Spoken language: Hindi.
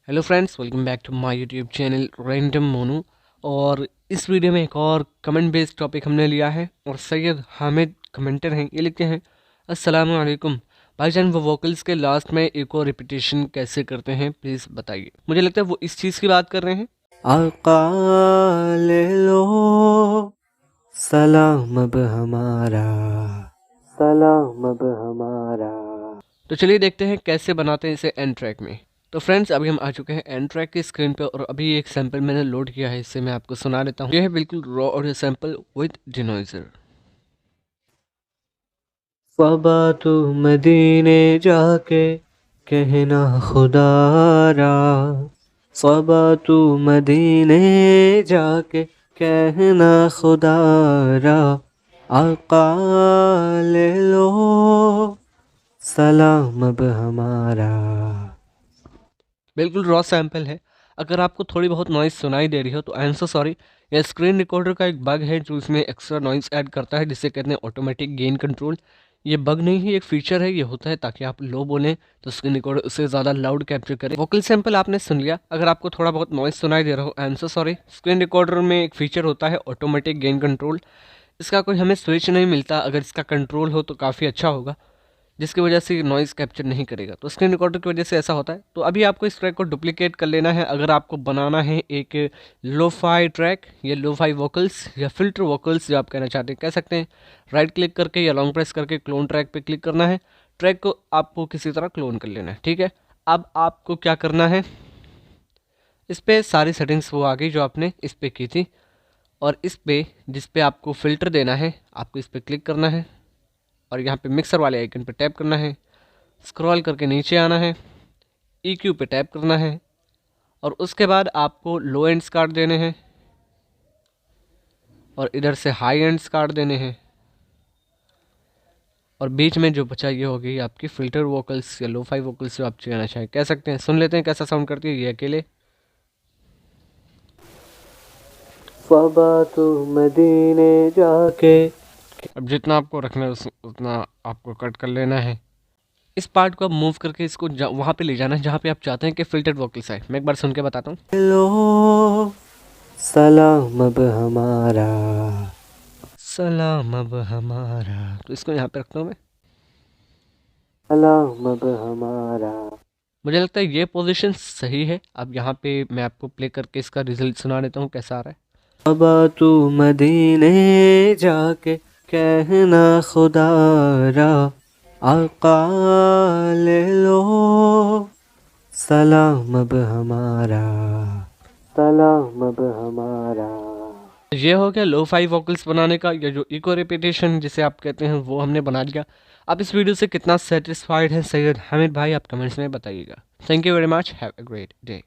Hello friends, welcome back to my YouTube channel random Monu. और इस वीडियो में एक और कमेंट बेस्ड टॉपिक हमने लिया है और सैयद हामिद कमेंटर हैं। ये लिखते हैं, अस्सलाम वालेकुम भाईजान, वो वोकल्स के लास्ट में एक और रिपीटेशन कैसे करते हैं प्लीज़ बताइए। मुझे लगता है वो इस चीज़ की बात कर रहे हैं। आका ले लो सलाम अब हमारा, सलाम अब हमारा। तो चलिए देखते हैं कैसे बनाते हैं इसे एंड ट्रैक में। तो फ्रेंड्स, अभी हम आ चुके हैं एंड ट्रैक की स्क्रीन पे और अभी एक सैंपल मैंने लोड किया है, इससे मैं आपको सुना देता हूँ। ये है बिल्कुल रॉ ऑडियो सैंपल विद डिनॉइजर। सबा तू मदीने जाके कहना खुदारा, सबा तू मदीने जाके कहना खुदारा। आका ले लो सलाम अब हमारा। बिल्कुल रॉ सैंपल है। अगर आपको थोड़ी बहुत नॉइज़ सुनाई दे रही हो तो आई एम सो सॉरी। यह स्क्रीन रिकॉर्डर का एक बग है जो इसमें एक्स्ट्रा नॉइज़ ऐड करता है, जिसे कहते हैं ऑटोमेटिक गेन कंट्रोल। ये बग नहीं है, एक फीचर है। ये होता है ताकि आप लो बोलें तो स्क्रीन रिकॉर्डर उससे ज़्यादा लाउड कैप्चर करे। वोकल सैंपल आपने सुन लिया। अगर आपको थोड़ा बहुत नॉइज़ सुनाई दे रहा हो, I am so sorry. Screen recorder में एक फीचर होता है ऑटोमेटिक गेन कंट्रोल। इसका कोई हमें स्विच नहीं मिलता। अगर इसका कंट्रोल हो तो काफ़ी अच्छा होगा, जिसकी वजह से नॉइज़ कैप्चर नहीं करेगा। तो स्क्रीन रिकॉर्डर की वजह से ऐसा होता है। तो अभी आपको इस ट्रैक को डुप्लीकेट कर लेना है। अगर आपको बनाना है एक लोफाई ट्रैक या लोफाई वोकल्स या फिल्टर वोकल्स, जो आप कहना चाहते हैं कह सकते हैं, राइट क्लिक करके या लॉन्ग प्रेस करके क्लोन ट्रैक पे क्लिक करना है। ट्रैक को आपको किसी तरह क्लोन कर लेना है, ठीक है। अब आपको क्या करना है, इस पर सारी सेटिंग्स वो आ गई जो आपने इस पर की थी। और इस पे जिस पे आपको फ़िल्टर देना है, आपको इस पर क्लिक करना है और यहाँ पे मिक्सर वाले आइकन पे टैप करना है। स्क्रॉल करके नीचे आना है, EQ पे टैप करना है और उसके बाद आपको लो एंड्स काट देने हैं और इधर से हाई एंड्स काट देने हैं। और बीच में जो बचा ये हो गई आपकी फ़िल्टर वोकल्स या लोफाई वोकल्स, जो आप कहना चाहें कह सकते हैं। सुन लेते हैं कैसा साउंड करती है ये अकेले। सबा तू मदीने जाके। अब जितना आपको रखना है उतना आपको कट कर लेना है। इस पार्ट को अब मूव करके इसको वहाँ पे ले जाना है जहाँ पे आप चाहते हैं कि फ़िल्टर्ड वोकल्स आए। मैं एक बार सुन के बताता हूँ। लो सलाम अब हमारा। सलाम अब हमारा, तो इसको यहाँ पे रखता हूँ मैं। सलाम अब हमारा। मुझे लगता है ये पोजीशन सही है। अब यहाँ पे मैं आपको प्ले करके इसका रिजल्ट सुना देता हूँ कैसा आ रहा है। अब तू मदीने जाके कहना खुदारा। आका ले लो सलाम अब हमारा, सलाम अब हमारा। ये हो गया लो फाई वोकल्स बनाने का, या जो इको रिपीटेशन जिसे आप कहते हैं, वो हमने बना लिया। आप इस वीडियो से कितना सेटिस्फाइड हैं सैयद हामिद भाई, आप कमेंट्स में बताइएगा। Thank you very much, have a great day.